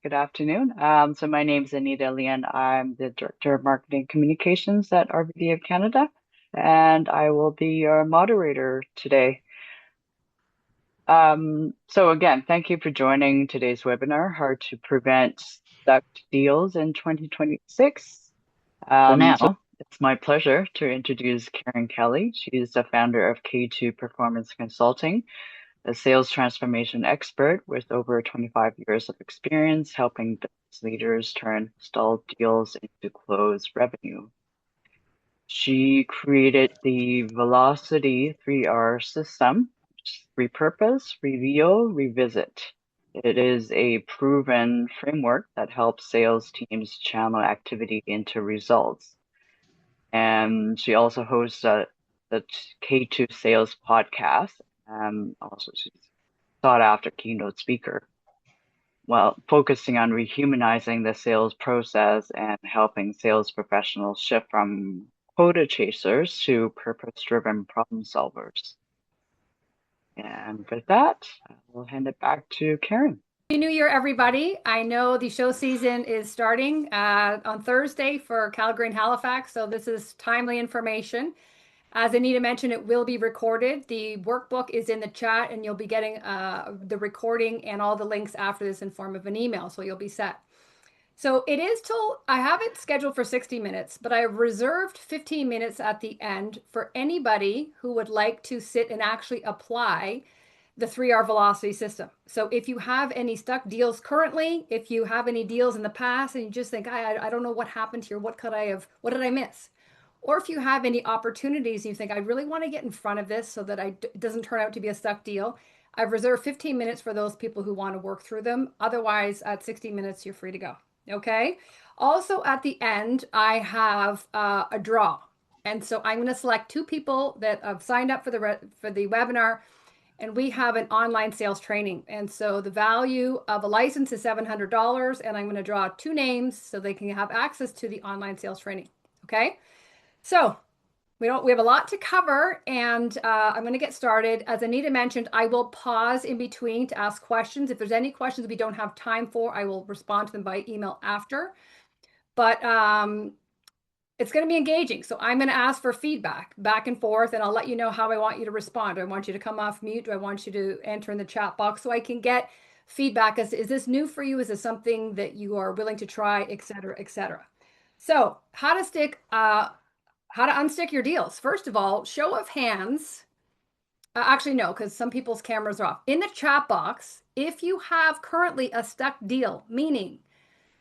Good afternoon. So my name is Anita Leon. I'm the Director of Marketing Communications at RBD of Canada, and I will be your moderator today. So again, thank you for joining today's webinar, How to Prevent Stuck Deals in 2026. For So now. it's my pleasure to introduce Karen Kelly. She's the founder of K2 Performance Consulting, a sales transformation expert with over 25 years of experience helping business leaders turn stalled deals into closed revenue. She created the Velocity 3R system: repurpose, reveal, revisit. It is a proven framework that helps sales teams channel activity into results. And she also hosts the K2 Sales podcast. Also, she's sought after keynote speaker while focusing on rehumanizing the sales process and helping sales professionals shift from quota chasers to purpose-driven problem solvers. And with that, I'll hand it back to Karen. Happy New Year, everybody. I know the show season is starting on Thursday for Calgary and Halifax, so this is timely information. As Anita mentioned, it will be recorded. The workbook is in the chat, and you'll be getting the recording and all the links after this in form of an email, so you'll be set. So it is till, I have it scheduled for 60 minutes, but I have reserved 15 minutes at the end for anybody who would like to sit and actually apply the 3R velocity system. So if you have any stuck deals currently, if you have any deals in the past and you just think, I don't know what happened here, what did I miss? Or if you have any opportunities and you think, I really want to get in front of this so that it doesn't turn out to be a stuck deal, I've reserved 15 minutes for those people who want to work through them. Otherwise, at 60 minutes, you're free to go. Okay. Also, at the end, I have a draw. And so I'm going to select two people that have signed up for the webinar, and we have an online sales training. And so the value of a license is $700, and I'm going to draw two names so they can have access to the online sales training. Okay. So we have a lot to cover, and I'm going to get started. As Anita mentioned, I will pause in between to ask questions. If there's any questions we don't have time for, I will respond to them by email after. But it's going to be engaging. So I'm going to ask for feedback back and forth, and I'll let you know how I want you to respond. Do I want you to come off mute? Do I want you to enter in the chat box so I can get feedback as, is this new for you? Is this something that you are willing to try, et cetera, et cetera. So how to unstick your deals. First of all, show of hands. Actually, no, because some people's cameras are off. In the chat box, if you have currently a stuck deal, meaning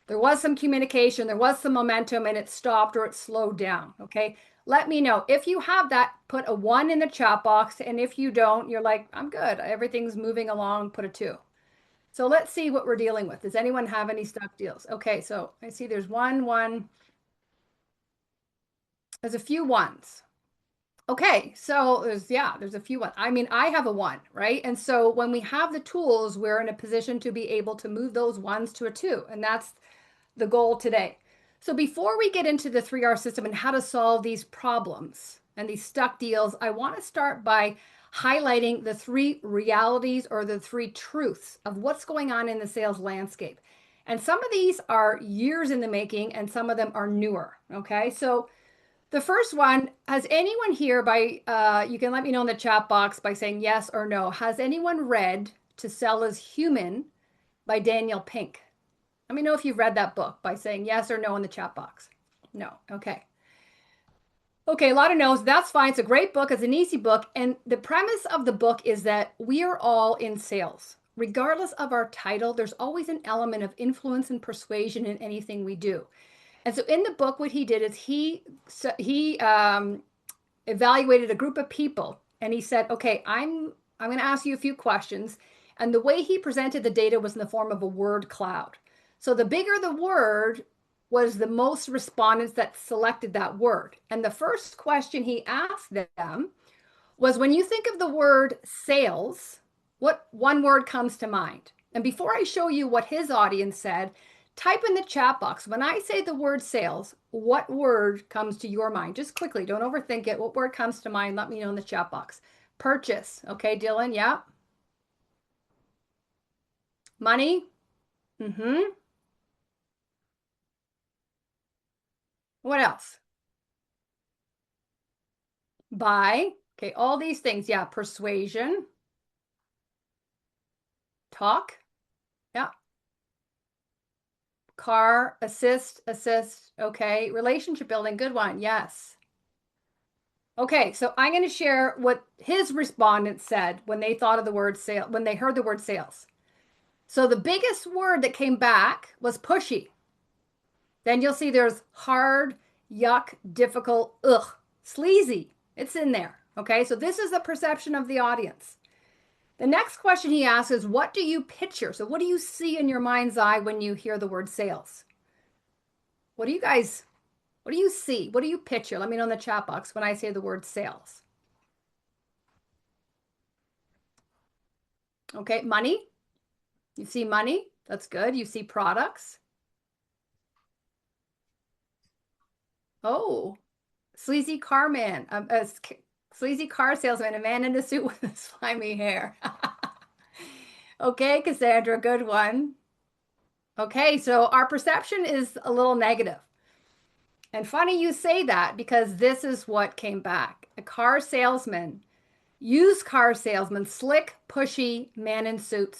there was some communication, there was some momentum, and it stopped or it slowed down, okay? Let me know. If you have that, put a 1 in the chat box. And if you don't, you're like, I'm good, everything's moving along, put a 2. So let's see what we're dealing with. Does anyone have any stuck deals? Okay, so I see there's one. There's a few ones. Okay, so there's a few ones. I mean, I have a 1, right? And so when we have the tools, we're in a position to be able to move those 1s to a 2, and that's the goal today. So before we get into the 3R system and how to solve these problems and these stuck deals, I want to start by highlighting the 3 realities or the 3 truths of what's going on in the sales landscape. And some of these are years in the making, and some of them are newer, okay? So the first one, has anyone here you can let me know in the chat box by saying yes or no. Has anyone read To Sell Is Human by Daniel Pink? Let me know if you've read that book by saying yes or no in the chat box. No. Okay. Okay, a lot of no's. That's fine. It's a great book. It's an easy book. And the premise of the book is that we are all in sales. Regardless of our title, there's always an element of influence and persuasion in anything we do. And so in the book, what he did is he evaluated a group of people, and he said, okay, I'm going to ask you a few questions. And the way he presented the data was in the form of a word cloud. So the bigger the word was the most respondents that selected that word. And the first question he asked them was, when you think of the word sales, what one word comes to mind? And before I show you what his audience said, type in the chat box, when I say the word sales, what word comes to your mind? Just quickly, don't overthink it. What word comes to mind? Let me know in the chat box. Purchase. Okay, Dylan, yeah. Money. What else? Buy. Okay, all these things. Yeah, persuasion, talk. Yeah. Car, assist, assist. Okay, relationship building. Good one. Yes. Okay, so I'm going to share what his respondents said when they thought of the word sale, when they heard the word sales. So the biggest word that came back was pushy. Then you'll see there's hard, yuck, difficult, ugh, sleazy. It's in there. Okay, so this is the perception of the audience. The next question he asks is, what do you picture? So, what do you see in your mind's eye when you hear the word sales? What do you guys, what do you see? What do you picture? Let me know in the chat box when I say the word sales. Okay, money. You see money. That's good. You see products. Oh, sleazy car man, sleazy car salesman, a man in a suit with slimy hair. Okay, Cassandra, good one. Okay, so our perception is a little negative. And funny you say that because this is what came back. A car salesman, used car salesman, slick, pushy, man in suit.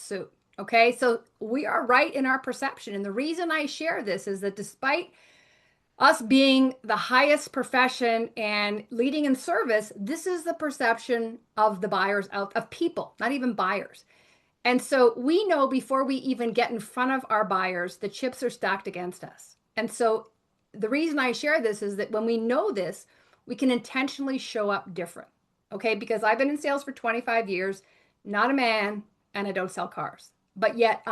Okay, so we are right in our perception. And the reason I share this is that despite us being the highest profession and leading in service, this is the perception of the buyers out of people, not even buyers. And so we know before we even get in front of our buyers, the chips are stacked against us. And so the reason I share this is that when we know this, we can intentionally show up different. Okay, because I've been in sales for 25 years, not a man, and I don't sell cars. But yet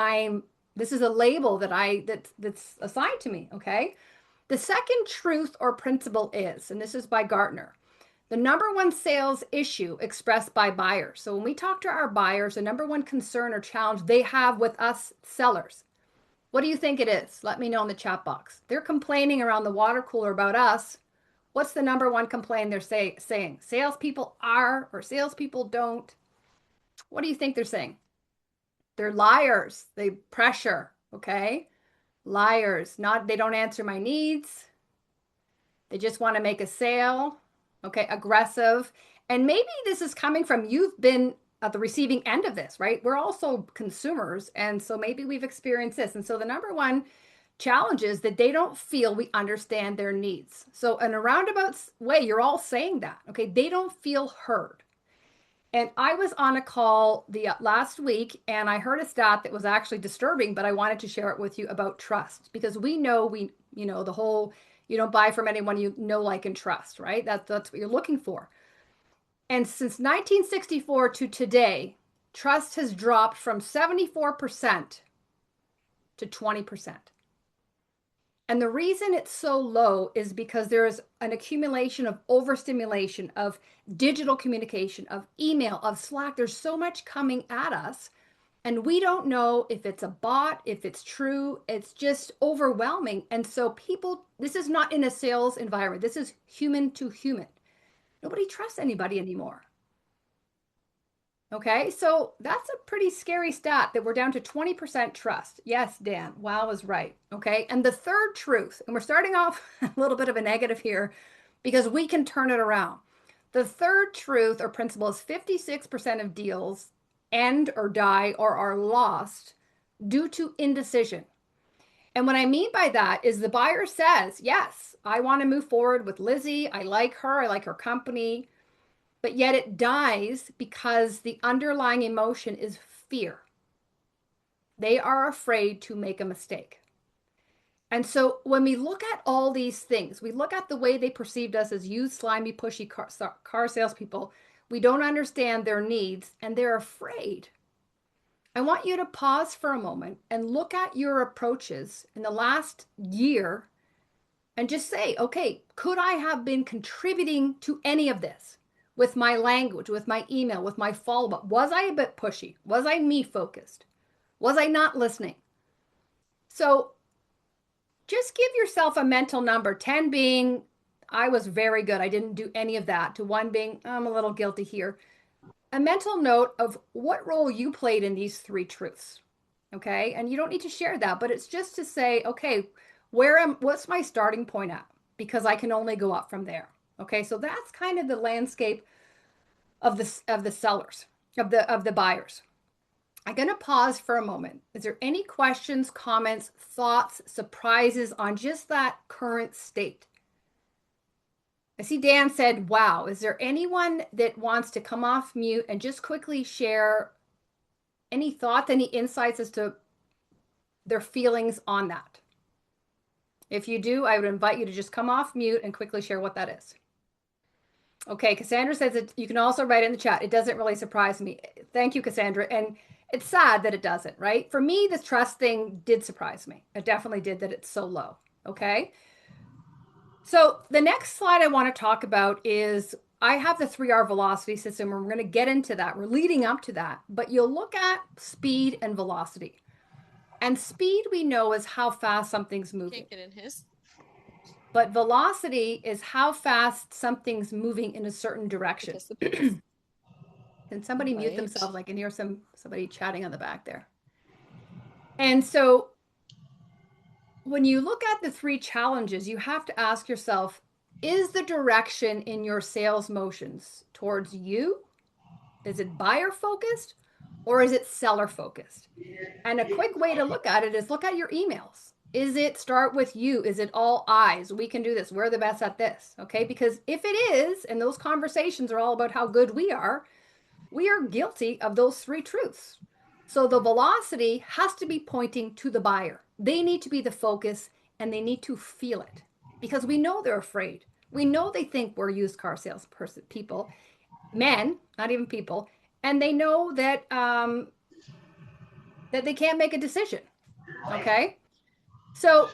this is a label that's assigned to me, okay? The second truth or principle is, and this is by Gartner, the number one sales issue expressed by buyers. So when we talk to our buyers, the number one concern or challenge they have with us sellers, what do you think it is? Let me know in the chat box. They're complaining around the water cooler about us. What's the number one complaint they're saying? Salespeople are or salespeople don't. What do you think they're saying? They're liars. They pressure, okay? Liars. Not they don't answer my needs. They just want to make a sale. Okay, aggressive. And maybe this is coming from you've been at the receiving end of this, right? We're also consumers. And so maybe we've experienced this. And so the number one challenge is that they don't feel we understand their needs. So in a roundabout way, you're all saying that. Okay, they don't feel heard. And I was on a call the last week and I heard a stat that was actually disturbing, but I wanted to share it with you about trust because the whole you don't buy from anyone you know, like, and trust, right? That's what you're looking for. And since 1964 to today, trust has dropped from 74% to 20%. And the reason it's so low is because there's an accumulation of overstimulation, of digital communication, of email, of Slack. There's so much coming at us. And we don't know if it's a bot, if it's true. It's just overwhelming. And so this is not in a sales environment. This is human to human. Nobody trusts anybody anymore. Okay, so that's a pretty scary stat that we're down to 20% trust. Yes, Dan, Wow is right. Okay, and the third truth, and we're starting off a little bit of a negative here because we can turn it around. The third truth or principle is 56% of deals end or die or are lost due to indecision. And what I mean by that is the buyer says, yes, I want to move forward with Lizzie. I like her company. But yet it dies because the underlying emotion is fear. They are afraid to make a mistake. And so when we look at all these things, we look at the way they perceived us as used, slimy, pushy car salespeople. We don't understand their needs and they're afraid. I want you to pause for a moment and look at your approaches in the last year and just say, okay, could I have been contributing to any of this? With my language, with my email, with my follow-up? Was I a bit pushy? Was I me focused? Was I not listening? So just give yourself a mental number, 10 being, I was very good. I didn't do any of that, to 1 being, I'm a little guilty here. A mental note of what role you played in these 3 truths. Okay. And you don't need to share that, but it's just to say, okay, what's my starting point at? because I can only go up from there. Okay, so that's kind of the landscape of the sellers, of the buyers. I'm going to pause for a moment. Is there any questions, comments, thoughts, surprises on just that current state? I see Dan said, wow. Is there anyone that wants to come off mute and just quickly share any thoughts, any insights as to their feelings on that? If you do, I would invite you to just come off mute and quickly share what that is. Okay, Cassandra says that you can also write in the chat. It doesn't really surprise me. Thank you, Cassandra. And it's sad that it doesn't, right? For me, this trust thing did surprise me. It definitely did that it's so low. Okay. So the next slide I want to talk about is I have the 3R velocity system, and we're going to get into that. We're leading up to that, but you'll look at speed and velocity. And speed, we know, is how fast something's moving. Can't get in his. But velocity is how fast something's moving in a certain direction. Can somebody mute themselves? I can hear somebody chatting on the back there. And so when you look at the 3 challenges, you have to ask yourself, is the direction in your sales motions towards you? Is it buyer focused or is it seller focused? And a quick way to look at it is look at your emails. Is it start with you? Is it all eyes? We can do this. We're the best at this. Okay. Because if it is, and those conversations are all about how good we are guilty of those 3 truths. So the velocity has to be pointing to the buyer. They need to be the focus and they need to feel it because we know they're afraid. We know they think we're used car sales people, men, not even people. And they know that, that they can't make a decision. Okay. So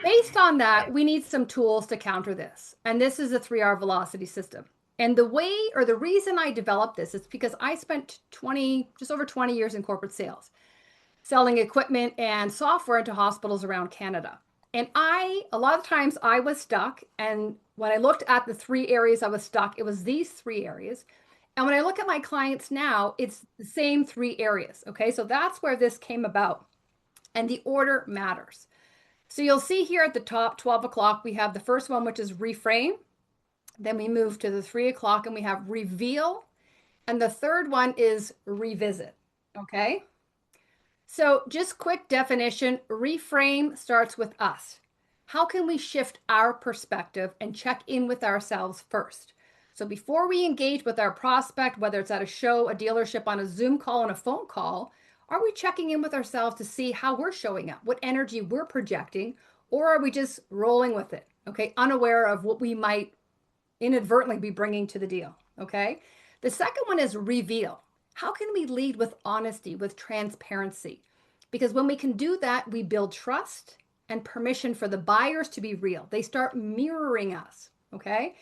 based on that, we need some tools to counter this. And this is a 3R velocity system. And the way or the reason I developed this is because I spent just over 20 years in corporate sales, selling equipment and software into hospitals around Canada. And a lot of times I was stuck. And when I looked at the 3 areas I was stuck, it was these 3 areas. And when I look at my clients now, it's the same 3 areas. Okay. So that's where this came about. And the order matters. So you'll see here at the top, 12 o'clock, we have the first one, which is reframe. Then we move to the 3 o'clock and we have reveal. And the third one is revisit. Okay. So just quick definition, reframe starts with us. How can we shift our perspective and check in with ourselves first? So before we engage with our prospect, whether it's at a show, a dealership, on a Zoom call, on a phone call, are we checking in with ourselves to see how we're showing up, what energy we're projecting, or are we just rolling with it? Okay. Unaware of what we might inadvertently be bringing to the deal. Okay. The second one is reveal. How can we lead with honesty, with transparency? Because when we can do that, we build trust and permission for the buyers to be real. They start mirroring us. Okay.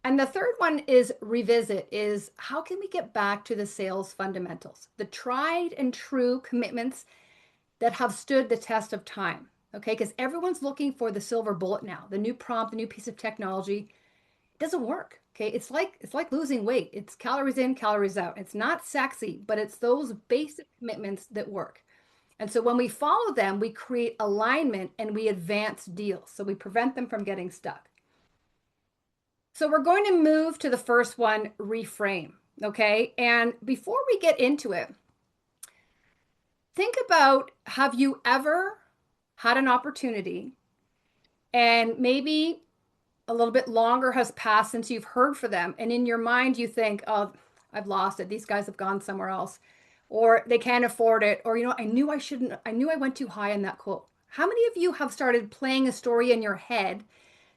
And the third one is revisit, is how can we get back to the sales fundamentals, the tried and true commitments that have stood the test of time. Okay. Because everyone's looking for the silver bullet now, the new prompt, the new piece of technology. Doesn't work. Okay. It's like losing weight. It's calories in, calories out. It's not sexy, but it's those basic commitments that work. And so when we follow them, we create alignment and we advance deals. So we prevent them from getting stuck. So we're going to move to the first one, reframe. Okay. And before we get into it, think about, have you ever had an opportunity and maybe a little bit longer has passed since you've heard from them. And in your mind, you think, oh, I've lost it. These guys have gone somewhere else, or they can't afford it. Or, I knew I went too high in that quote. How many of you have started playing a story in your head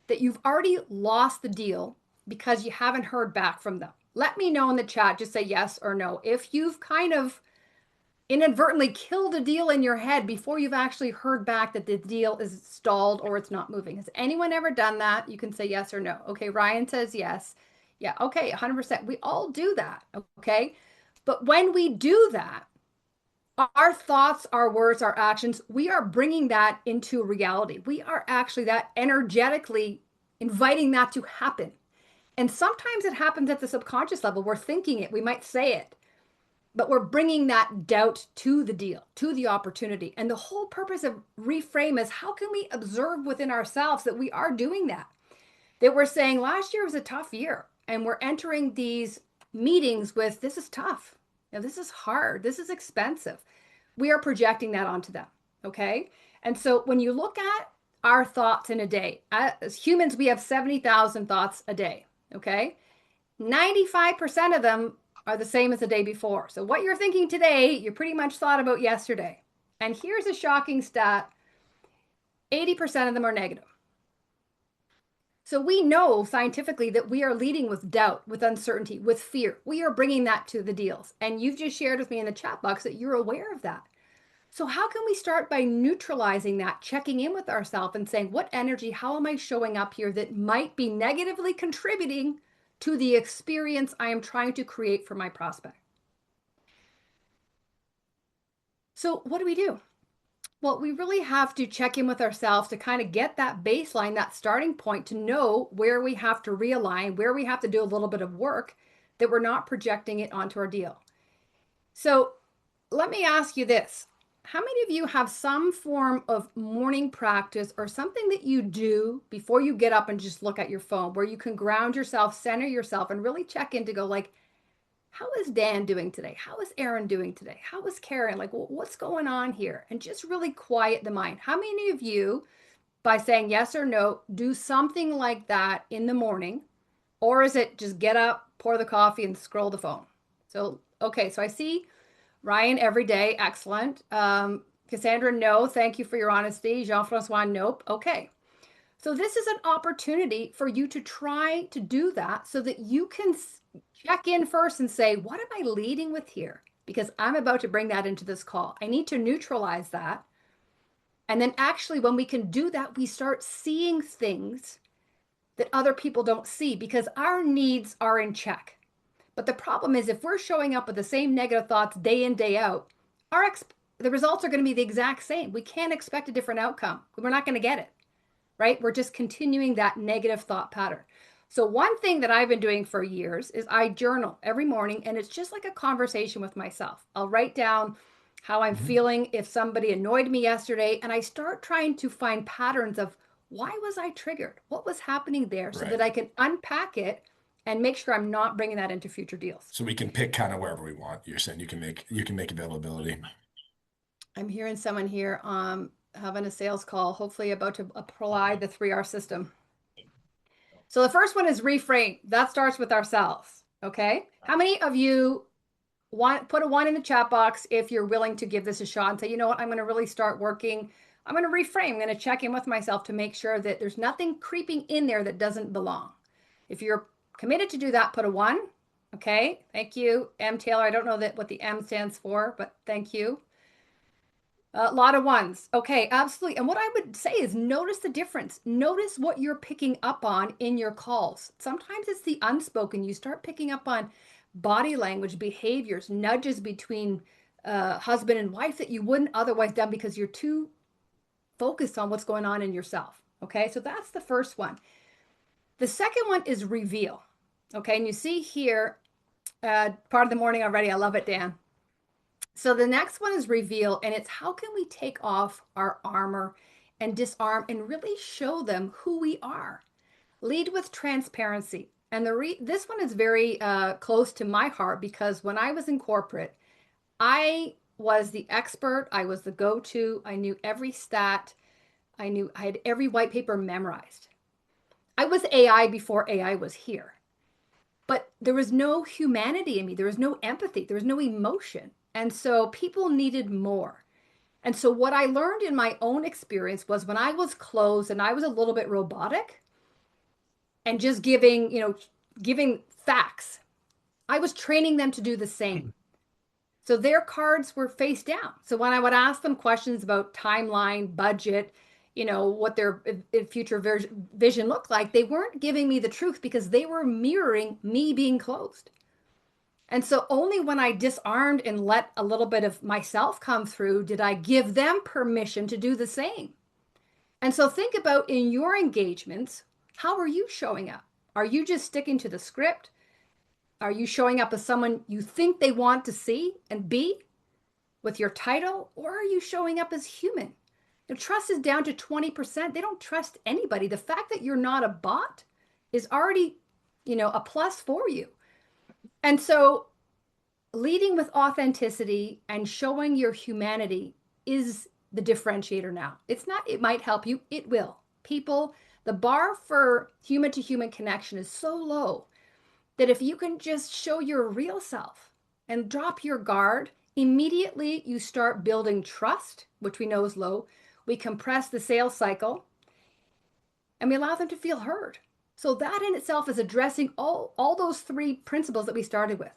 that you've already lost the deal because you haven't heard back from them? Let me know in the chat. Just say yes or no. If you've kind of inadvertently killed a deal in your head before you've actually heard back that the deal is stalled or it's not moving. Has anyone ever done that? You can say yes or no. Okay, Ryan says yes. Yeah, okay, 100%. We all do that, okay? But when we do that, our thoughts, our words, our actions, we are bringing that into reality. We are actually that energetically inviting that to happen. And sometimes it happens at the subconscious level. We're thinking it. We might say it. but we're bringing that doubt to the deal, to the opportunity. And the whole purpose of reframe is how can we observe within ourselves that we are doing that? That we're saying last year was a tough year, and we're entering these meetings with this is tough. This is hard. This is expensive. We are projecting that onto them. Okay. And so when you look at our thoughts in a day, as humans, we have 70,000 thoughts a day. Okay. 95% of them are the same as the day before. So what you're thinking today, you pretty much thought about yesterday. And here's a shocking stat: 80% of them are negative. So we know scientifically that we are leading with doubt, with uncertainty, with fear. We are bringing that to the deals. And you've just shared with me in the chat box that you're aware of that. So how can we start by neutralizing that, checking in with ourselves and saying, what energy, how am I showing up here that might be negatively contributing to the experience I am trying to create for my prospect? So what do we do? Well, we really have to check in with ourselves to kind of get that baseline, that starting point, to know where we have to realign, where we have to do a little bit of work, that we're not projecting it onto our deal. So let me ask you this. How many of you have some form of morning practice or something that you do before you get up and just look at your phone, where you can ground yourself, center yourself, and really check in to go like, how is Dan doing today? How is Aaron doing today? How is Karen? Like, what's going on here? And just really quiet the mind. How many of you, by saying yes or no, do something like that in the morning? Or is it just get up, pour the coffee, and scroll the phone? So, okay, so I see Ryan every day. Excellent. Cassandra, no. Thank you for your honesty. Jean-Francois, nope. Okay. So this is an opportunity for you to try to do that so that you can check in first and say, what am I leading with here? Because I'm about to bring that into this call. I need to neutralize that. And then actually, when we can do that, we start seeing things that other people don't see because our needs are in check. But the problem is if we're showing up with the same negative thoughts day in, day out, the results are going to be the exact same. We can't expect a different outcome. We're not going to get it, right? We're just continuing that negative thought pattern. So one thing that I've been doing for years is I journal every morning, and it's just like a conversation with myself. I'll write down how I'm feeling if somebody annoyed me yesterday, and I start trying to find patterns of why was I triggered? What was happening there so that I can unpack it and make sure I'm not bringing that into future deals. So we can pick kind of wherever we want. You're saying you can make availability. I'm hearing someone here having a sales call, hopefully about to apply the 3R system. So the first one is reframe. That starts with ourselves. Okay. How many of you put a 1 in the chat box if you're willing to give this a shot and say, you know what, I'm going to really start working. I'm going to reframe. I'm going to check in with myself to make sure that there's nothing creeping in there that doesn't belong. If you're committed to do that, put a 1. Okay. Thank you. M. Taylor. I don't know what the M stands for, but thank you. A lot of 1s. Okay, absolutely. And what I would say is notice the difference. Notice what you're picking up on in your calls. Sometimes it's the unspoken. You start picking up on body language, behaviors, nudges between husband and wife that you wouldn't otherwise done because you're too focused on what's going on in yourself. Okay, so that's the first one. The second one is reveal. Okay, and you see here, part of the morning already. I love it, Dan. So the next one is reveal, and it's how can we take off our armor and disarm and really show them who we are. Lead with transparency. And this one is very close to my heart because when I was in corporate, I was the expert. I was the go-to. I knew every stat. I had every white paper memorized. I was AI before AI was here. But there was no humanity in me. There was no empathy. There was no emotion. And so people needed more. And so what I learned in my own experience was when I was closed and I was a little bit robotic and just giving facts, I was training them to do the same. So their cards were face down. So when I would ask them questions about timeline, budget, what their future vision looked like, they weren't giving me the truth because they were mirroring me being closed. And so only when I disarmed and let a little bit of myself come through did I give them permission to do the same. And so think about in your engagements, how are you showing up? Are you just sticking to the script? Are you showing up as someone you think they want to see and be with your title, or are you showing up as human? The trust is down to 20%. They don't trust anybody. The fact that you're not a bot is already, a plus for you. And so leading with authenticity and showing your humanity is the differentiator now. It's not, it might help you, it will. People, the bar for human to human connection is so low that if you can just show your real self and drop your guard, immediately you start building trust, which we know is low. We compress the sales cycle and we allow them to feel heard. So that in itself is addressing all those three principles that we started with.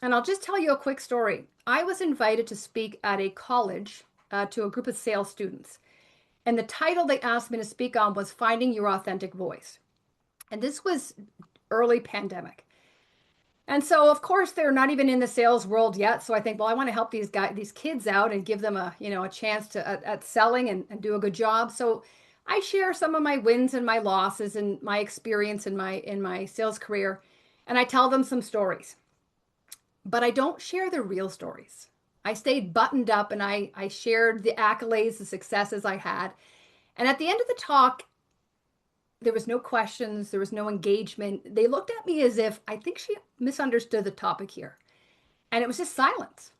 And I'll just tell you a quick story. I was invited to speak at a college to a group of sales students. And the title they asked me to speak on was Finding Your Authentic Voice. And this was early pandemic. And so, of course, they're not even in the sales world yet. So I think, well, I want to help these kids out and give them a chance to at selling and do a good job. So I share some of my wins and my losses and my experience in my sales career, and I tell them some stories. But I don't share the real stories. I stayed buttoned up and I shared the accolades, the successes I had. And at the end of the talk, there was no questions, there was no engagement. They looked at me as if I think she misunderstood the topic here. And it was just silence.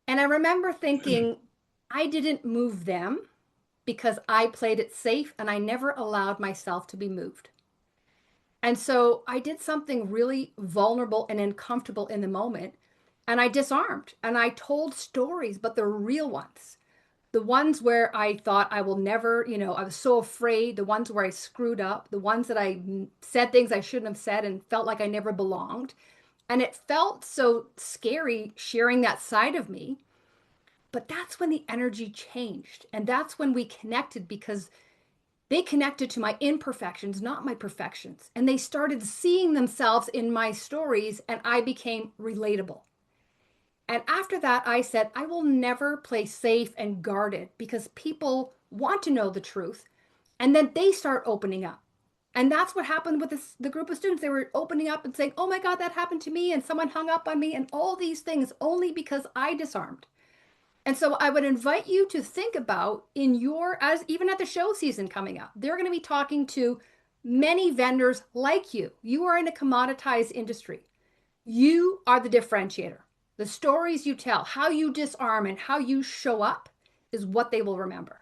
And I remember thinking, I didn't move them because I played it safe and I never allowed myself to be moved. And so I did something really vulnerable and uncomfortable in the moment. And I disarmed and I told stories, but the real ones. The ones where I thought I will never, I was so afraid, the ones where I screwed up, the ones that I said things I shouldn't have said and felt like I never belonged. And it felt so scary sharing that side of me. But that's when the energy changed. And that's when we connected because they connected to my imperfections, not my perfections. And they started seeing themselves in my stories and I became relatable. And after that, I said, I will never play safe and guarded because people want to know the truth. And then they start opening up. And that's what happened with the group of students. They were opening up and saying, oh my God, that happened to me. And someone hung up on me and all these things only because I disarmed. And so I would invite you to think about even at the show season coming up, they're going to be talking to many vendors like you. You are in a commoditized industry. You are the differentiator. The stories you tell, how you disarm and how you show up is what they will remember.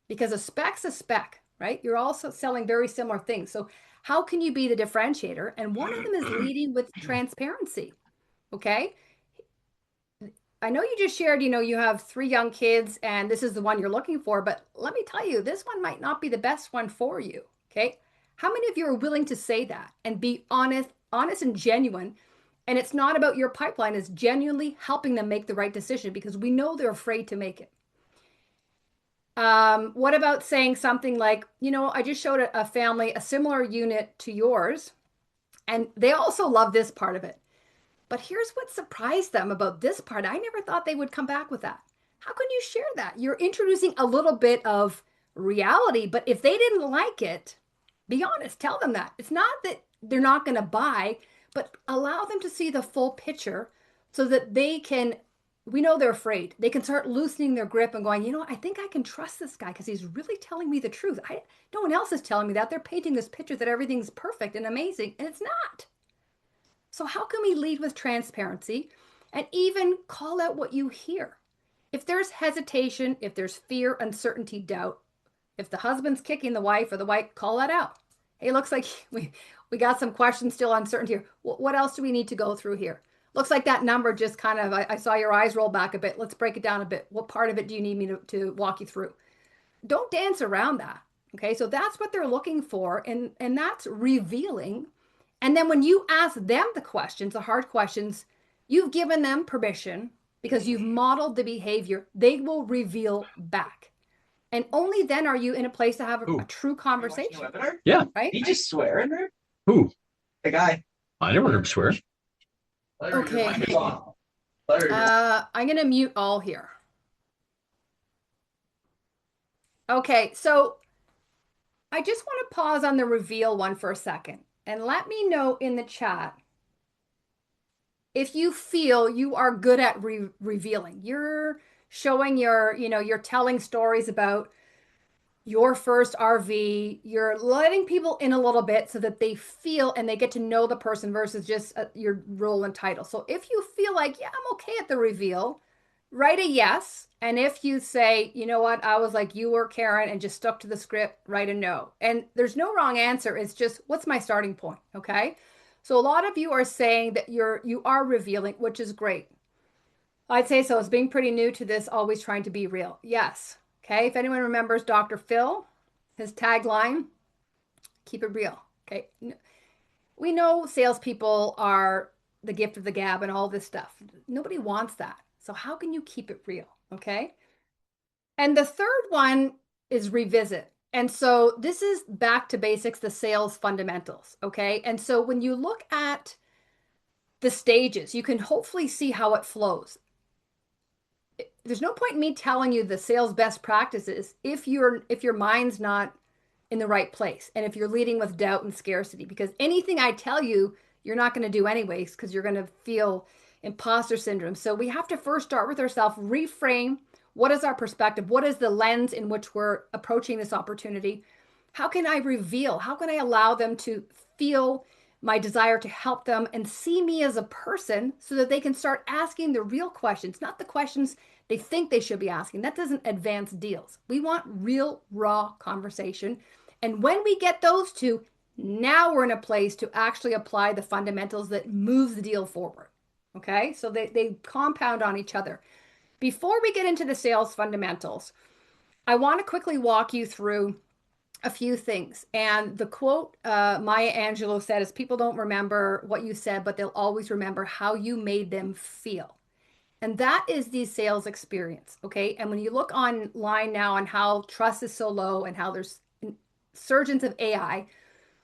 Because a spec's a spec, right? You're also selling very similar things. So how can you be the differentiator? And one of them is leading with transparency. Okay. I know you just shared, you have 3 young kids and this is the one you're looking for, but let me tell you, this one might not be the best one for you. Okay. How many of you are willing to say that and be honest and genuine? And it's not about your pipeline, it's genuinely helping them make the right decision because we know they're afraid to make it. What about saying something like, I just showed a family a similar unit to yours, and they also love this part of it. But here's what surprised them about this part. I never thought they would come back with that. How can you share that? You're introducing a little bit of reality, but if they didn't like it, be honest, tell them that. It's not that they're not going to buy, but allow them to see the full picture so that we know they're afraid. They can start loosening their grip and going, I think I can trust this guy because he's really telling me the truth. No one else is telling me that. They're painting this picture that everything's perfect and amazing, and it's not. So how can we lead with transparency and even call out what you hear? If there's hesitation, if there's fear, uncertainty, doubt, if the husband's kicking the wife or the wife, call that out. Hey, looks like we got some questions still uncertainty here. What else do we need to go through here? Looks like that number just kind of, I saw your eyes roll back a bit. Let's break it down a bit. What part of it do you need me to walk you through? Don't dance around that. Okay, so that's what they're looking for. And that's revealing. And then when you ask them the questions, the hard questions, you've given them permission because you've modeled the behavior. They will reveal back. And only then are you in a place to have a true conversation. Yeah. Right? He just swear in there? Who? The guy. I never heard him swear. Okay. I'm going to mute all here. Okay, so I just want to pause on the reveal one for a second. And let me know in the chat if you feel you are good at revealing. You're showing you're telling stories about your first RV. You're letting people in a little bit so that they feel and they get to know the person versus just your role and title. So if you feel like, yeah, I'm okay at the reveal, write a yes. And if you say, you know what, I was like you were Karen and just stuck to the script, write a no. And there's no wrong answer. It's just, what's my starting point? Okay. So a lot of you are saying that you are revealing, which is great. I'd say so. It's being pretty new to this, always trying to be real. Yes. Okay. If anyone remembers Dr. Phil, his tagline, keep it real. Okay. We know salespeople are the gift of the gab and all this stuff. Nobody wants that. So how can you keep it real? Okay. And the third one is revisit. And so this is back to basics, the sales fundamentals. Okay. And so when you look at the stages, you can hopefully see how it flows. There's no point in me telling you the sales best practices if your mind's not in the right place and if you're leading with doubt and scarcity, because anything I tell you you're not going to do anyways because you're going to feel imposter syndrome. So we have to first start with ourselves, reframe. What is our perspective? What is the lens in which we're approaching this opportunity? How can I reveal? How can I allow them to feel my desire to help them and see me as a person so that they can start asking the real questions, not the questions they think they should be asking? That doesn't advance deals. We want real, raw conversation. And when we get those two, now we're in a place to actually apply the fundamentals that move the deal forward. Okay, so they compound on each other. Before we get into the sales fundamentals, I want to quickly walk you through a few things. And the quote Maya Angelou said is, people don't remember what you said, but they'll always remember how you made them feel. And that is the sales experience. Okay. And when you look online now on how trust is so low and how there's surgence of AI,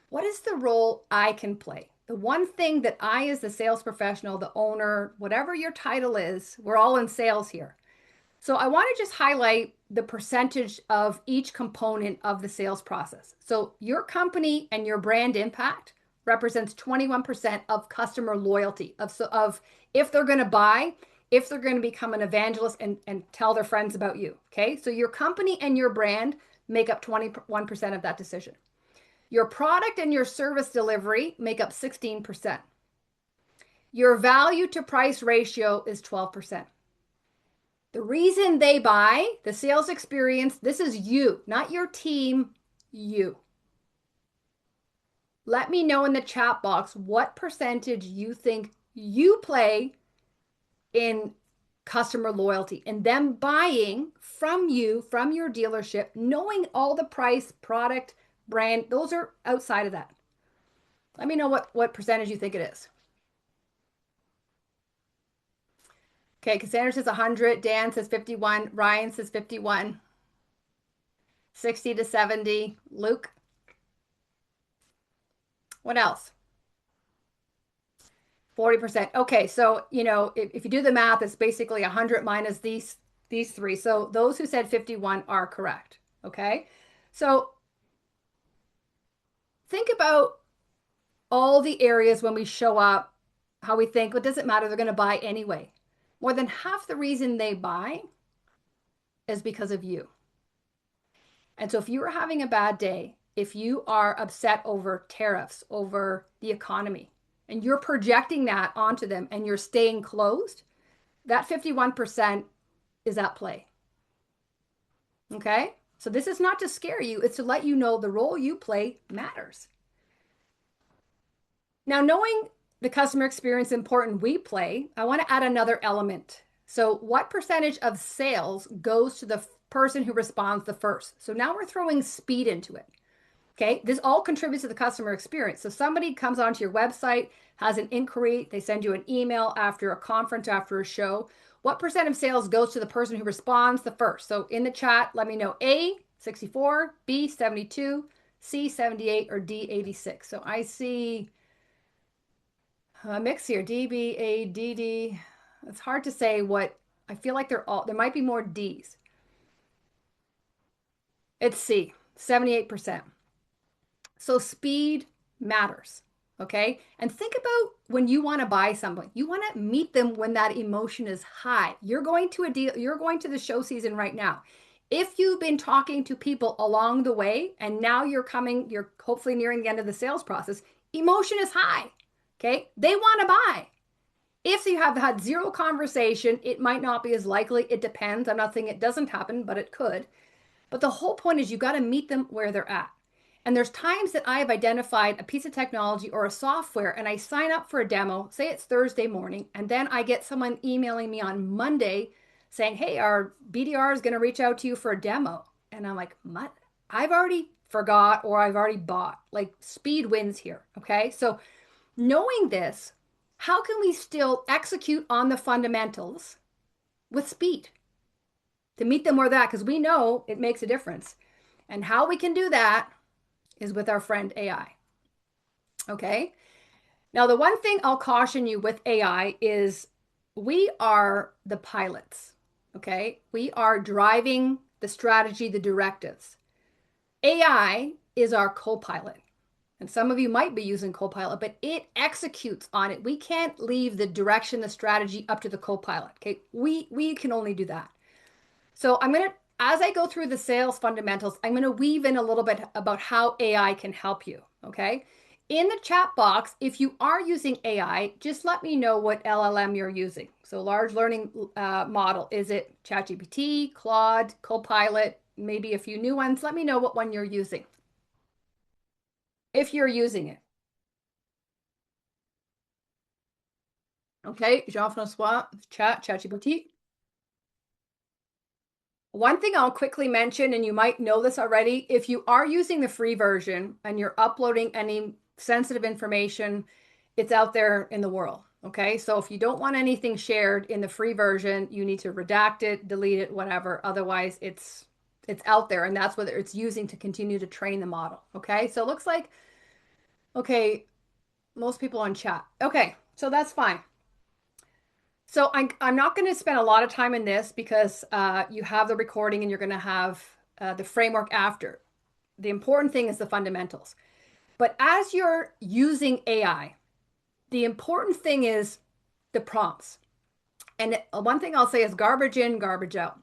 what is the role I can play? The one thing that I, as the sales professional, the owner, whatever your title is, we're all in sales here. So I want to just highlight the percentage of each component of the sales process. So your company and your brand impact represents 21% of customer loyalty, of if they're going to buy, if they're going to become an evangelist and tell their friends about you. Okay. So your company and your brand make up 21% of that decision. Your product and your service delivery make up 16%. Your value to price ratio is 12%. The reason they buy, the sales experience, this is you, not your team, you. Let me know in the chat box what percentage you think you play in customer loyalty and them buying from you, from your dealership, knowing all the price, product, brand, those are outside of that. Let me know what percentage you think it is. Okay, Cassandra says 100, Dan says 51, Ryan says 51, 60 to 70, Luke. What else? 40%. Okay, so, if you do the math, it's basically 100 minus these three. So those who said 51 are correct. Okay, so think about all the areas when we show up, how we think, what does it matter? They're going to buy anyway. More than half the reason they buy is because of you. And so if you are having a bad day, if you are upset over tariffs, over the economy, and you're projecting that onto them and you're staying closed, that 51% is at play. Okay? So this is not to scare you, it's to let you know the role you play matters. Now, knowing the customer experience important we play, I want to add another element. So what percentage of sales goes to the person who responds the first? So now we're throwing speed into it. Okay, this all contributes to the customer experience. So somebody comes onto your website, has an inquiry, they send you an email after a conference, after a show. What percent of sales goes to the person who responds the first? So in the chat, let me know A, 64, B, 72, C, 78, or D, 86. So I see a mix here, D, B, A, D, D. It's hard to say what, I feel like there might be more Ds. It's C, 78%. So speed matters. Okay. And think about when you want to buy something, you want to meet them when that emotion is high. You're going to a deal, you're going to the show season right now. If you've been talking to people along the way and now you're hopefully nearing the end of the sales process, emotion is high. Okay. They want to buy. If you have had zero conversation, it might not be as likely. It depends. I'm not saying it doesn't happen, but it could. But the whole point is you got to meet them where they're at. And there's times that I have identified a piece of technology or a software and I sign up for a demo, say it's Thursday morning, and then I get someone emailing me on Monday saying, hey, our BDR is going to reach out to you for a demo. And I'm like, what? I've already forgot or I've already bought. Like speed wins here. Okay. So knowing this, how can we still execute on the fundamentals with speed to meet them where they're at? Because we know it makes a difference. And how we can do that is with our friend AI. Okay. Now, the one thing I'll caution you with AI is we are the pilots. Okay. We are driving the strategy, the directives. AI is our co-pilot. And some of you might be using Copilot, but it executes on it. We can't leave the direction, the strategy up to the Copilot. Okay. We can only do that. So as I go through the sales fundamentals, I'm going to weave in a little bit about how AI can help you. Okay. In the chat box, if you are using AI, just let me know what LLM you're using. So large learning model, is it ChatGPT, Claude, Copilot, maybe a few new ones? Let me know what one you're using, if you're using it. Okay, Jean-Francois, ChatGPT. One thing I'll quickly mention, and you might know this already, if you are using the free version and you're uploading any sensitive information, it's out there in the world. Okay, so if you don't want anything shared in the free version, you need to redact it, delete it, whatever. Otherwise, it's out there, and that's what it's using to continue to train the model. Okay, so it looks like, okay, most people on chat. Okay, so that's fine. So I'm not going to spend a lot of time in this because you have the recording and you're going to have the framework after. The important thing is the fundamentals. But as you're using AI, the important thing is the prompts. And one thing I'll say is garbage in, garbage out.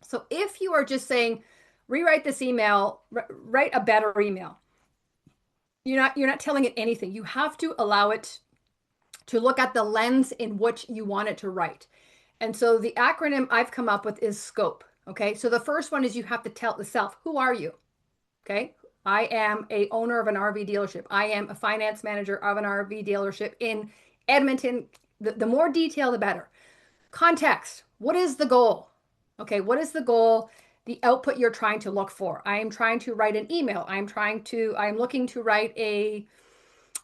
So if you are just saying, rewrite this email, write a better email, you're not telling it anything. You have to allow it to look at the lens in which you want it to write. And so the acronym I've come up with is SCOPE. Okay. So the first one is you have to tell the self, who are you? Okay. I am a owner of an RV dealership. I am a finance manager of an RV dealership in Edmonton. The more detail, the better. Context. What is the goal? Okay. What is the goal? The output you're trying to look for. I am trying to write an email. I'm looking to write a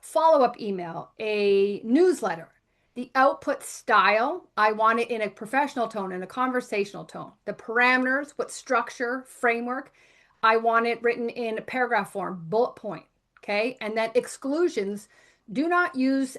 follow-up email, a newsletter. The output style, I want it in a professional tone, in a conversational tone. The parameters, what structure, framework, I want it written in a paragraph form, bullet point. Okay. And then exclusions, do not use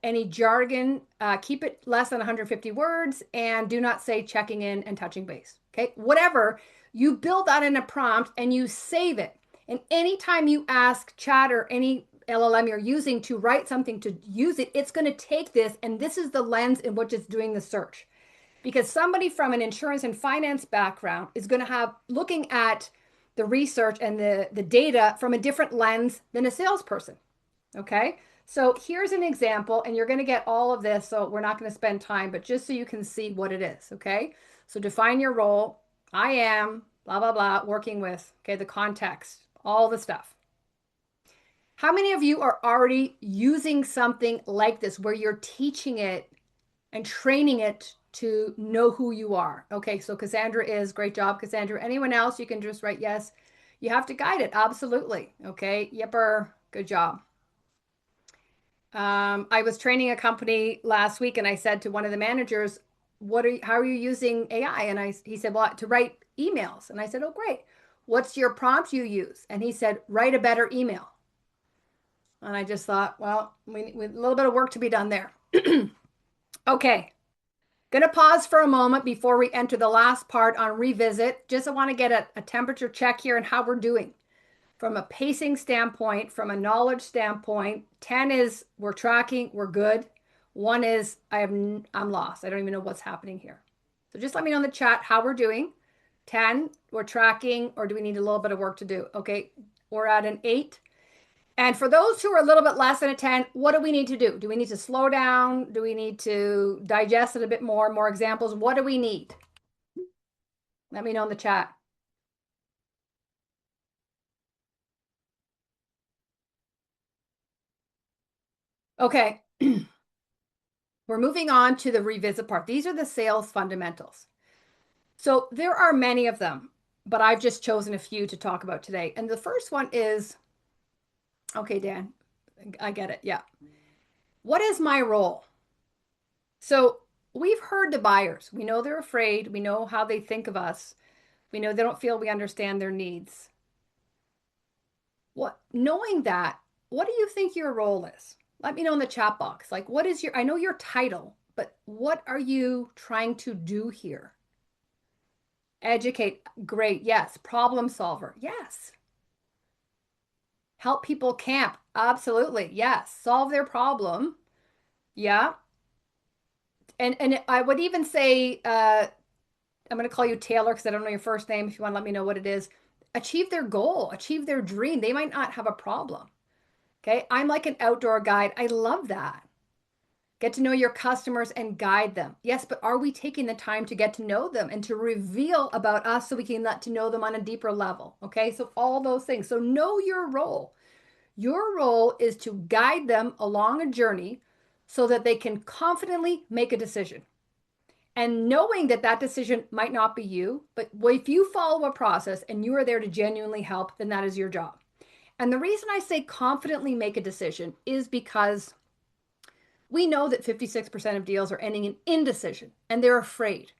any jargon, keep it less than 150 words, and do not say checking in and touching base. Okay. Whatever, you build that in a prompt and you save it. And anytime you ask chat or any LLM you're using to write something to use it, it's going to take this, and this is the lens in which it's doing the search. Because somebody from an insurance and finance background is going to have looking at the research and the data from a different lens than a salesperson. Okay. So here's an example, and you're going to get all of this. So we're not going to spend time, but just so you can see what it is. Okay. So define your role. I am blah, blah, blah, working with, okay, the context, all the stuff. How many of you are already using something like this where you're teaching it and training it to know who you are? Okay, so Cassandra is, great job, Cassandra. Anyone else, you can just write yes. You have to guide it, absolutely. Okay, Yipper, good job. I was training a company last week and I said to one of the managers, how are you using AI? And he said, well, to write emails. And I said, oh, great. What's your prompt you use? And he said, write a better email. And I just thought, well, we a little bit of work to be done there. Okay. Going to pause for a moment before we enter the last part on revisit. Just I want to get a temperature check here and how we're doing. from a pacing standpoint, from a knowledge standpoint. 10 is we're tracking, we're good. 1 is I'm lost. I don't even know what's happening here. So just let me know in the chat how we're doing. 10, we're tracking, or do we need a little bit of work to do? Okay, we're at an 8. And for those who are a little bit less than a 10, what do we need to do? Do we need to slow down? Do we need to digest it a bit more? More examples? What do we need? Let me know in the chat. Okay. We're moving on to the revisit part. These are the sales fundamentals. So there are many of them, but I've just chosen a few to talk about today. And the first one is, okay, Dan, I get it. Yeah. What is my role? So we've heard the buyers. We know they're afraid. We know how they think of us. We know they don't feel we understand their needs. Knowing that, what do you think your role is? Let me know in the chat box. Like, what is I know your title, but what are you trying to do here? Educate, great, yes. Problem solver, yes. Help people camp, absolutely, yes. Solve their problem, yeah. And I would even say, I'm going to call you Taylor because I don't know your first name. If you want to let me know what it is, achieve their goal, achieve their dream. They might not have a problem. Okay, I'm like an outdoor guide. I love that. Get to know your customers and guide them. Yes, but are we taking the time to get to know them and to reveal about us so we can get to know them on a deeper level? Okay, so all those things. So know your role. Your role is to guide them along a journey so that they can confidently make a decision. And knowing that that decision might not be you, but if you follow a process and you are there to genuinely help, then that is your job. And the reason I say confidently make a decision is because we know that 56% of deals are ending in indecision and they're afraid.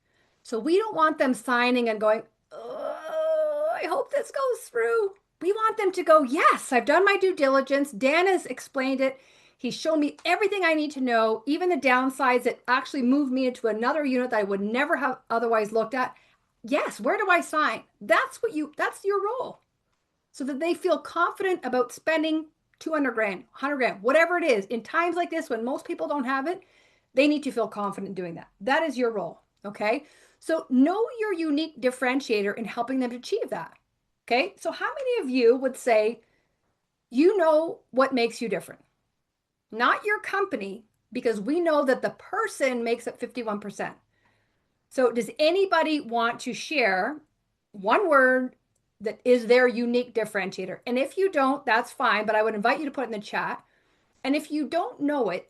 So we don't want them signing and going, oh, I hope this goes through. We want them to go, yes, I've done my due diligence. Dan has explained it. He's shown me everything I need to know, even the downsides that actually moved me into another unit that I would never have otherwise looked at. Yes, where do I sign? That's your role. So that they feel confident about spending 200 grand, 100 grand, whatever it is. In times like this, when most people don't have it, they need to feel confident doing that. That is your role. Okay. So know your unique differentiator in helping them achieve that. Okay. So how many of you would say, you know what makes you different? Not your company, because we know that the person makes up 51%. So does anybody want to share one word that is their unique differentiator? And if you don't, that's fine, but I would invite you to put it in the chat. And if you don't know it,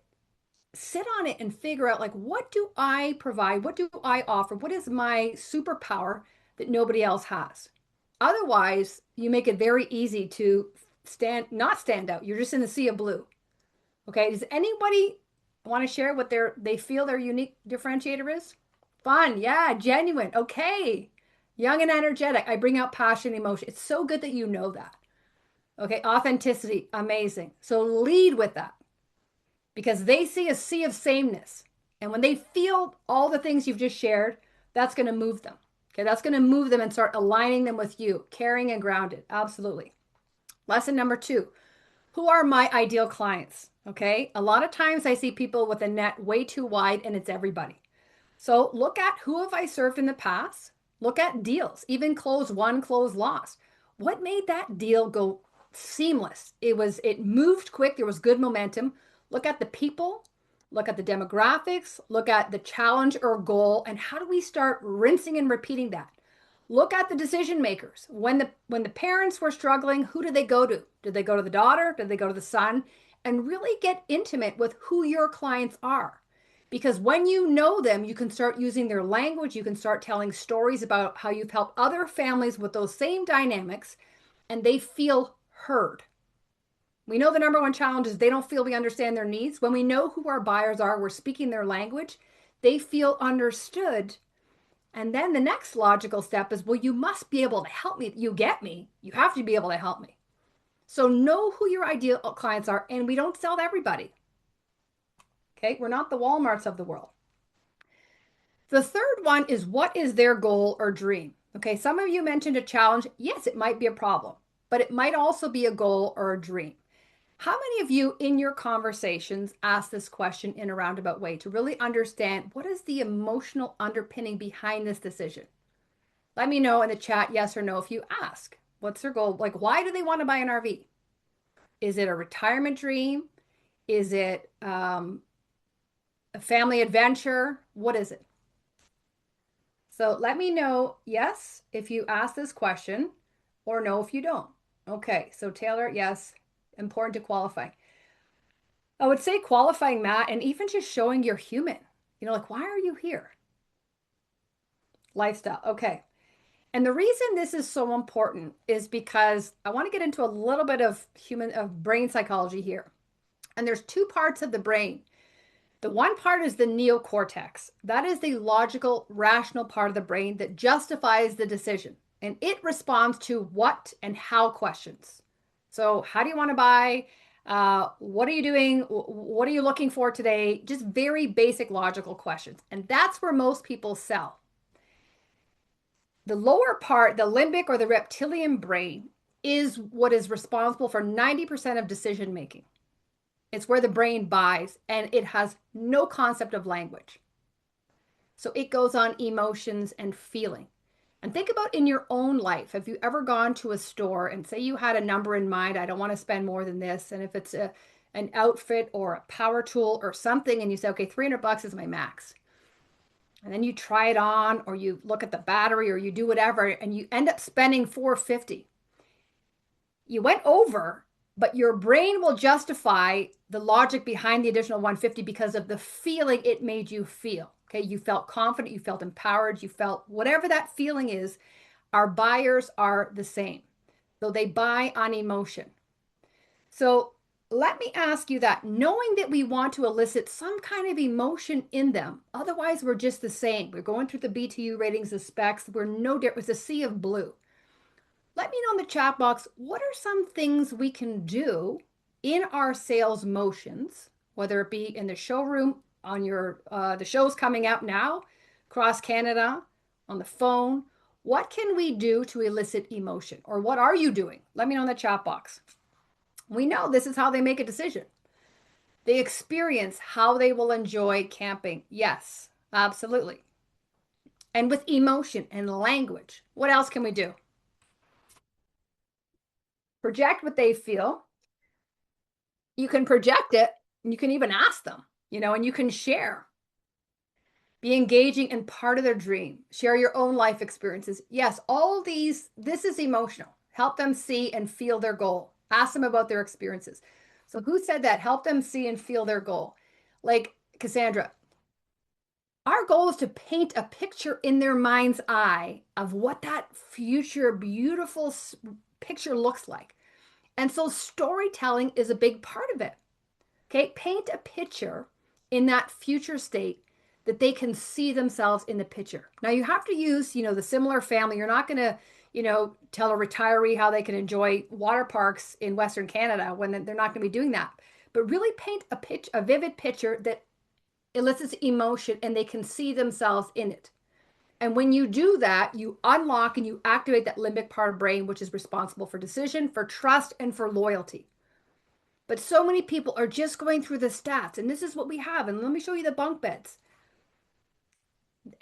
sit on it and figure out, like, what do I provide? What do I offer? What is my superpower that nobody else has? Otherwise, you make it very easy to not stand out. You're just in the sea of blue. Okay, does anybody want to share what they feel their unique differentiator is? Fun, yeah, genuine. Okay. Young and energetic. I bring out passion, emotion. It's so good that you know that. Okay, authenticity, amazing. So lead with that because they see a sea of sameness. And when they feel all the things you've just shared, that's going to move them. Okay, that's going to move them and start aligning them with you, caring and grounded. Absolutely. Lesson number 2. Who are my ideal clients? Okay, a lot of times I see people with a net way too wide and it's everybody. So look at who have I served in the past? Look at deals, even close won, close lost. What made that deal go seamless? It moved quick. There was good momentum. Look at the people, look at the demographics, look at the challenge or goal, and how do we start rinsing and repeating that? Look at the decision makers. When the parents were struggling, who did they go to? Did they go to the daughter? Did they go to the son? And really get intimate with who your clients are. Because when you know them, you can start using their language. You can start telling stories about how you've helped other families with those same dynamics, and they feel heard. We know the number one challenge is they don't feel we understand their needs. When we know who our buyers are, we're speaking their language, they feel understood. And then the next logical step is, well, you must be able to help me. You get me. You have to be able to help me. So know who your ideal clients are, and we don't sell to everybody. Okay, we're not the Walmarts of the world. The third one is, what is their goal or dream? Okay, some of you mentioned a challenge. Yes, it might be a problem. but it might also be a goal or a dream. How many of you in your conversations ask this question in a roundabout way to really understand what is the emotional underpinning behind this decision? Let me know in the chat, yes or no, if you ask. What's their goal? Like, why do they want to buy an RV? Is it a retirement dream? Is it a family adventure? What is it? So let me know, yes, if you ask this question, or no, if you don't. Okay, so Taylor, yes, important to qualify. I would say qualifying, Matt, and even just showing you're human. Like, why are you here? Lifestyle. Okay. And the reason this is so important is because I want to get into a little bit of brain psychology here. And there's two parts of the brain. The one part is the neocortex. That is the logical, rational part of the brain that justifies the decision. And it responds to what and how questions. So how do you want to buy? What are you doing? What are you looking for today? Just very basic logical questions. And that's where most people sell. The lower part, the limbic or the reptilian brain, is what is responsible for 90% of decision making. It's where the brain buys, and it has no concept of language. So it goes on emotions and feeling. And think about in your own life, have you ever gone to a store and say you had a number in mind, I don't want to spend more than this. And if it's an outfit or a power tool or something, and you say, okay, $300 is my max. And then you try it on, or you look at the battery, or you do whatever, and you end up spending $450. You went over, but your brain will justify the logic behind the additional $150 because of the feeling it made you feel. Okay, you felt confident, you felt empowered, you felt whatever that feeling is. Our buyers are the same. So they buy on emotion. So let me ask you that, knowing that we want to elicit some kind of emotion in them, otherwise we're just the same. We're going through the BTU ratings, the specs, we're no different. It's a sea of blue. Let me know in the chat box, what are some things we can do in our sales motions, whether it be in the showroom, on your, the shows coming out now, across Canada, on the phone. What can we do to elicit emotion? Or what are you doing? Let me know in the chat box. We know this is how they make a decision. They experience how they will enjoy camping. Yes, absolutely. And with emotion and language, what else can we do? Project what they feel. You can project it, and you can even ask them, and you can share. Be engaging and part of their dream. Share your own life experiences. Yes, all these, this is emotional. Help them see and feel their goal. Ask them about their experiences. So who said that? Help them see and feel their goal. Like Cassandra, our goal is to paint a picture in their mind's eye of what that future beautiful picture looks like. And so storytelling is a big part of it. Okay, paint a picture in that future state that they can see themselves in the picture. Now you have to use, the similar family. You're not going to, tell a retiree how they can enjoy water parks in Western Canada when they're not going to be doing that. But really paint a vivid picture that elicits emotion and they can see themselves in it. And when you do that, you unlock and you activate that limbic part of brain, which is responsible for decision, for trust, and for loyalty. But so many people are just going through the stats, and this is what we have. And let me show you the bunk beds.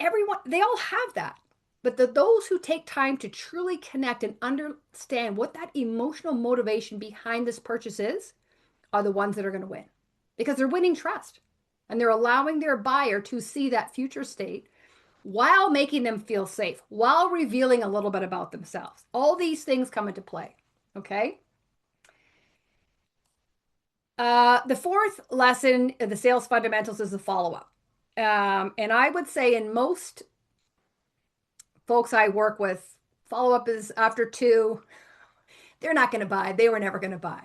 Everyone, they all have that. But those who take time to truly connect and understand what that emotional motivation behind this purchase is are the ones that are going to win, because they're winning trust and they're allowing their buyer to see that future state while making them feel safe, while revealing a little bit about themselves. All these things come into play. Okay. The fourth lesson of the sales fundamentals is the follow-up. And I would say in most folks I work with, follow-up is after 2, they're not going to buy. They were never going to buy.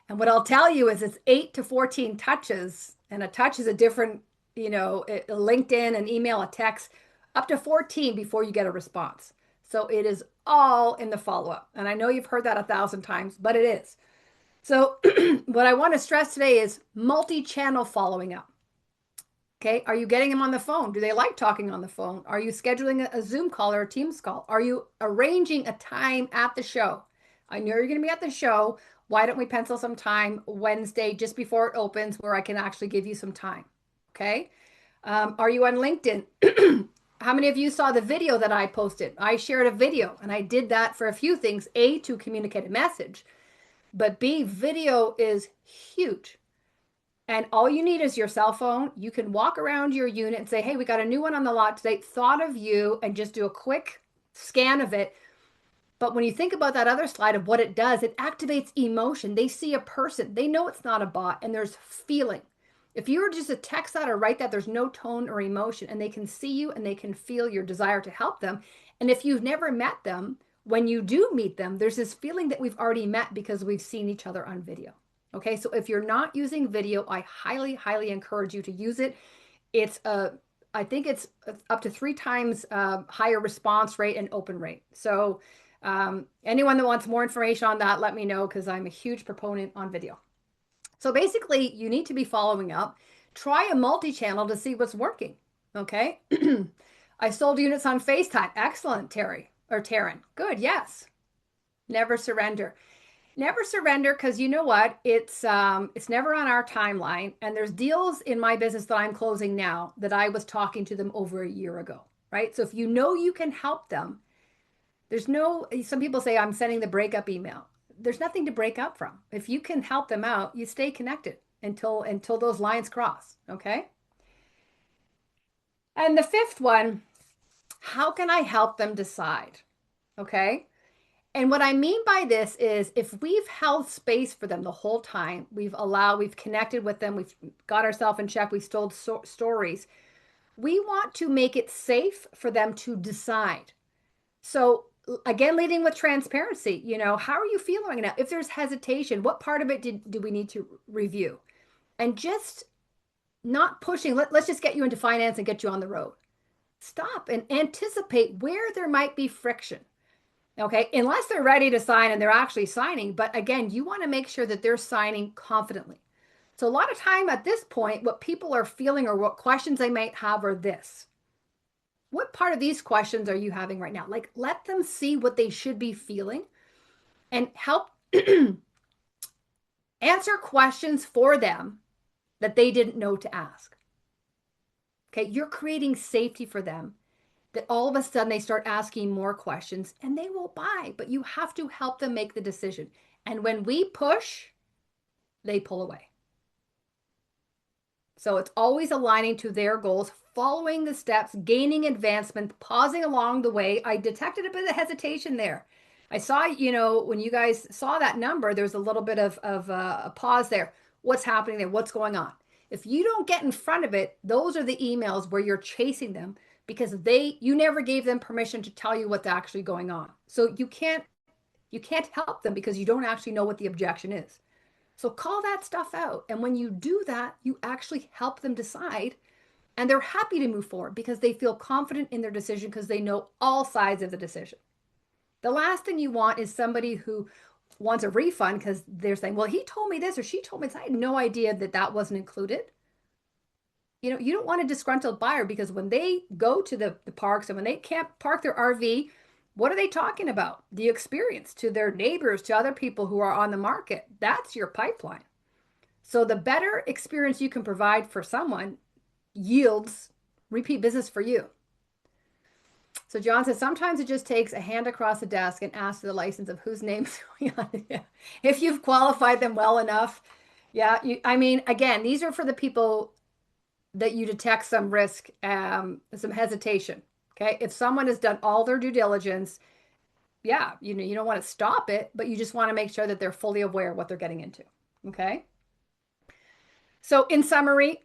And what I'll tell you is it's 8 to 14 touches, and a touch is a different, a LinkedIn, an email, a text, up to 14 before you get a response. So it is all in the follow-up. And I know you've heard that 1,000 times, but it is. So what I want to stress today is multi-channel following up. Okay. Are you getting them on the phone? Do they like talking on the phone? Are you scheduling a Zoom call or a Teams call? Are you arranging a time at the show? I know you're going to be at the show. Why don't we pencil some time Wednesday just before it opens where I can actually give you some time? Okay. Are you on LinkedIn? How many of you saw the video that I posted? I shared a video and I did that for a few things. A, to communicate a message, but B, video is huge. And all you need is your cell phone. You can walk around your unit and say, hey, we got a new one on the lot today. Thought of you, and just do a quick scan of it. But when you think about that other slide of what it does, it activates emotion. They see a person. They know it's not a bot, and there's feeling. If you were just to text that or write that, there's no tone or emotion, and they can see you and they can feel your desire to help them. And if you've never met them, when you do meet them, there's this feeling that we've already met because we've seen each other on video. Okay, so if you're not using video, I highly, highly encourage you to use it. I think it's up to 3 times higher response rate and open rate. So anyone that wants more information on that, let me know, because I'm a huge proponent on video. So basically, you need to be following up. Try a multi-channel to see what's working. Okay. I sold units on FaceTime. Excellent, Terry or Taryn. Good. Yes. Never surrender. Never surrender, because you know what? It's never on our timeline. And there's deals in my business that I'm closing now that I was talking to them over a year ago, right? So if you know you can help them, some people say I'm sending the breakup email. There's nothing to break up from. If you can help them out, you stay connected until those lines cross, okay? And the 5th one, how can I help them decide? Okay? And what I mean by this is, if we've held space for them the whole time, we've connected with them, we've got ourselves in check, we've told stories, we want to make it safe for them to decide. So again, leading with transparency, how are you feeling right now? If there's hesitation, what part of it do we need to review? And just not pushing, let's just get you into finance and get you on the road. Stop and anticipate where there might be friction. Okay, unless they're ready to sign and they're actually signing. But again, you want to make sure that they're signing confidently. So a lot of time at this point, what people are feeling or what questions they might have are this. What part of these questions are you having right now? Like, let them see what they should be feeling and help answer questions for them that they didn't know to ask. Okay, you're creating safety for them, that all of a sudden they start asking more questions and they will buy, but you have to help them make the decision. And when we push, they pull away. So it's always aligning to their goals, following the steps, gaining advancement, pausing along the way. I detected a bit of hesitation there. I saw, when you guys saw that number, there's a little bit of a pause there. What's happening there? What's going on? If you don't get in front of it, those are the emails where you're chasing them, because you never gave them permission to tell you what's actually going on. So you can't help them because you don't actually know what the objection is. So call that stuff out. And when you do that, you actually help them decide, and they're happy to move forward because they feel confident in their decision because they know all sides of the decision. The last thing you want is somebody who wants a refund because they're saying, well, he told me this or she told me this. I had no idea that wasn't included. You don't want a disgruntled buyer, because when they go to the parks and when they can't park their RV, what are they talking about? The experience to their neighbors, to other people who are on the market. That's your pipeline. So the better experience you can provide for someone yields repeat business for you. So John says, sometimes it just takes a hand across the desk and ask for the license of whose name's going on it. Yeah. If you've qualified them well enough. Yeah. Again, these are for the people that you detect some risk, some hesitation. Okay. If someone has done all their due diligence, yeah, you don't want to stop it, but you just want to make sure that they're fully aware of what they're getting into. Okay. So in summary,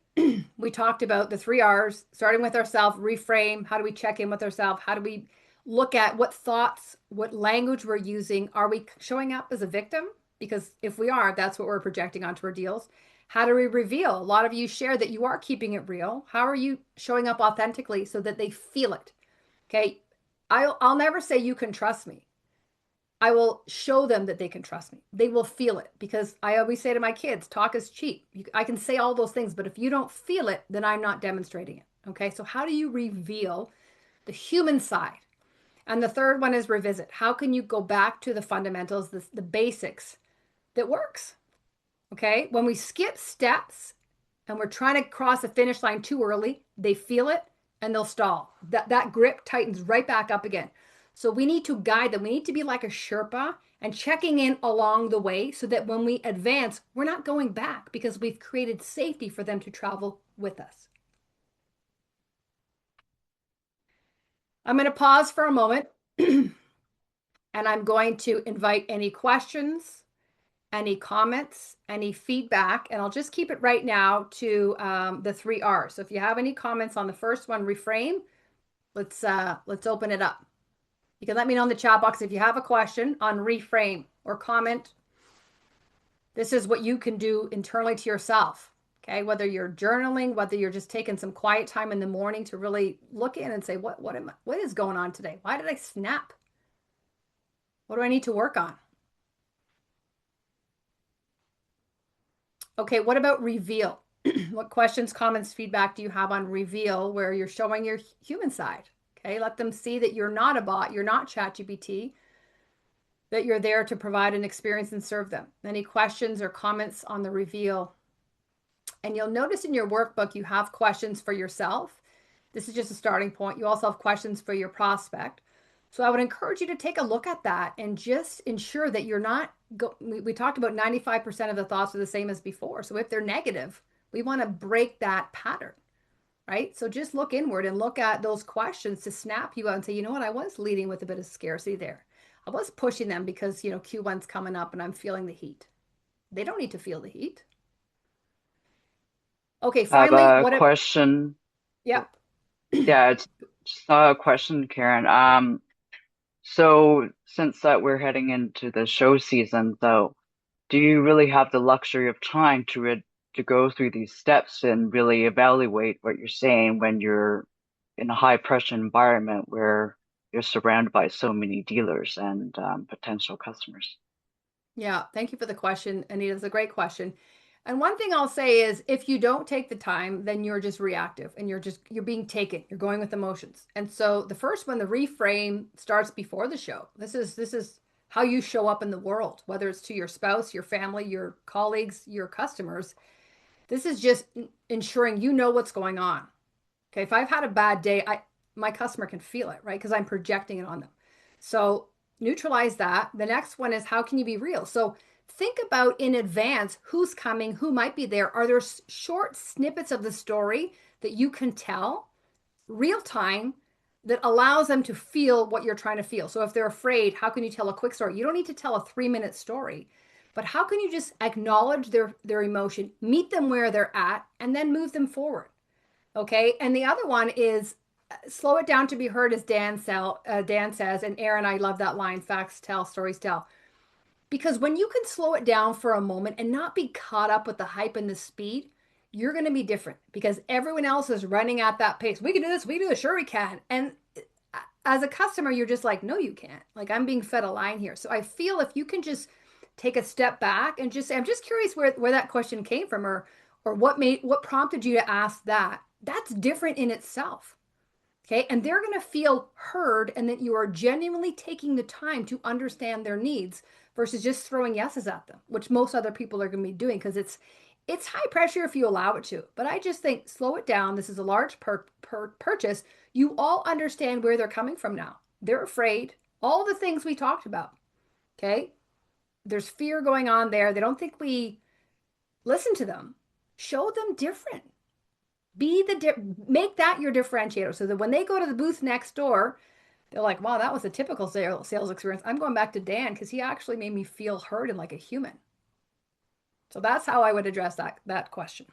we talked about the 3 R's, starting with ourselves, reframe. How do we check in with ourselves? How do we look at what thoughts, what language we're using? Are we showing up as a victim? Because if we are, that's what we're projecting onto our deals. How do we reveal? A lot of you share that you are keeping it real. How are you showing up authentically so that they feel it? Okay. I'll never say you can trust me. I will show them that they can trust me. They will feel it, because I always say to my kids, talk is cheap. I can say all those things, but if you don't feel it, then I'm not demonstrating it. Okay. So how do you reveal the human side? And the third one is revisit. How can you go back to the fundamentals, the basics that works? Okay. When we skip steps and we're trying to cross the finish line too early, they feel it and they'll stall. That grip tightens right back up again. So we need to guide them. We need to be like a Sherpa and checking in along the way so that when we advance, we're not going back because we've created safety for them to travel with us. I'm going to pause for a moment and I'm going to invite any questions, any comments, any feedback, and I'll just keep it right now to the 3 R's. So if you have any comments on the first one, reframe, let's open it up. You can let me know in the chat box if you have a question on reframe or comment. This is what you can do internally to yourself. Okay, whether you're journaling, whether you're just taking some quiet time in the morning to really look in and say, what is going on today? Why did I snap? What do I need to work on? Okay, what about reveal? What questions, comments, feedback do you have on reveal where you're showing your human side? Okay, let them see that you're not a bot, you're not ChatGPT, that you're there to provide an experience and serve them. Any questions or comments on the reveal? And you'll notice in your workbook, you have questions for yourself. This is just a starting point. You also have questions for your prospect. So I would encourage you to take a look at that and just ensure that you're not, we talked about 95% of the thoughts are the same as before. So if they're negative, we want to break that pattern, right? So just look inward and look at those questions to snap you out and say, you know what, I was leading with a bit of scarcity there. I was pushing them because, Q1's coming up and I'm feeling the heat. They don't need to feel the heat. Okay, I have finally, a question. Yeah. Yeah, it's just a question, Karen. So since that we're heading into the show season, though, do you really have the luxury of time to go through these steps and really evaluate what you're saying when you're in a high pressure environment where you're surrounded by so many dealers and potential customers? Yeah, thank you for the question, Anita. It's a great question. And one thing I'll say is if you don't take the time, then you're just reactive and you're being taken. You're going with emotions. And so the first one, the reframe starts before the show. This is how you show up in the world, whether it's to your spouse, your family, your colleagues, your customers. This is just ensuring you know what's going on. Okay, if I've had a bad day, my customer can feel it, right? Because I'm projecting it on them. So neutralize that. The next one is how can you be real? So think about in advance who's coming, who might be there. Are there short snippets of the story that you can tell real time that allows them to feel what you're trying to feel? So if they're afraid, how can you tell a quick story? You don't need to tell a 3-minute story, but how can you just acknowledge their emotion, meet them where they're at, and then move them forward? Okay. And the other one is slow it down to be heard, as Dan says. And Aaron, I love that line, facts tell, stories tell. Because when you can slow it down for a moment and not be caught up with the hype and the speed, you're going to be different because everyone else is running at that pace. We can do this. We can do this. Sure, we can. And as a customer, you're just like, no, you can't. Like I'm being fed a line here. So I feel if you can just take a step back and just say, I'm just curious where that question came from or what prompted you to ask that. That's different in itself. Okay. And they're going to feel heard and that you are genuinely taking the time to understand their needs versus just throwing yeses at them, which most other people are going to be doing because it's high pressure if you allow it to. But I just think slow it down. This is a large purchase. You all understand where they're coming from now. They're afraid. All the things we talked about. Okay. There's fear going on there. They don't think we listen to them. Show them different. Make that your differentiator so that when they go to the booth next door, they're like, wow, that was a typical sales experience. I'm going back to Dan because he actually made me feel heard and like a human. So that's how I would address that question.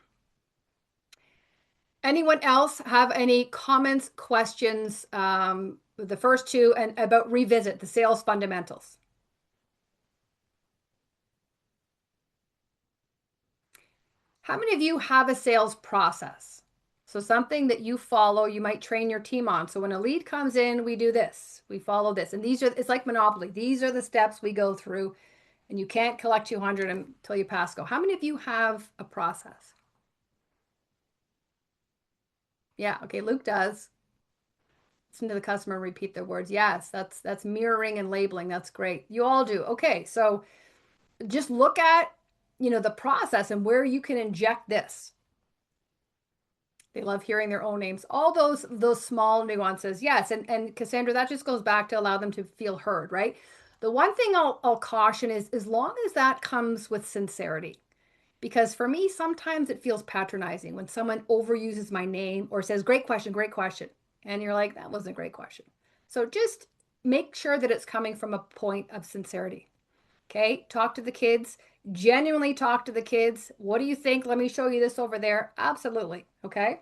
Anyone else have any comments, questions? The first two and about revisit the sales fundamentals. How many of you have a sales process? So something that you follow, you might train your team on. So when a lead comes in, we do this, we follow this. And it's like Monopoly. These are the steps we go through and you can't collect 200 until you pass go. How many of you have a process? Yeah. Okay. Luke does. Listen to the customer and repeat their words. Yes, that's mirroring and labeling. That's great. You all do. Okay, so just look at, the process and where you can inject this. They love hearing their own names. All those small nuances. Yes, and Cassandra, that just goes back to allow them to feel heard, right? The one thing I'll caution is as long as that comes with sincerity. Because for me, sometimes it feels patronizing when someone overuses my name or says, great question, great question. And you're like, that wasn't a great question. So just make sure that it's coming from a point of sincerity. Okay. Talk to the kids, genuinely talk to the kids. What do you think? Let me show you this over there. Absolutely. Okay.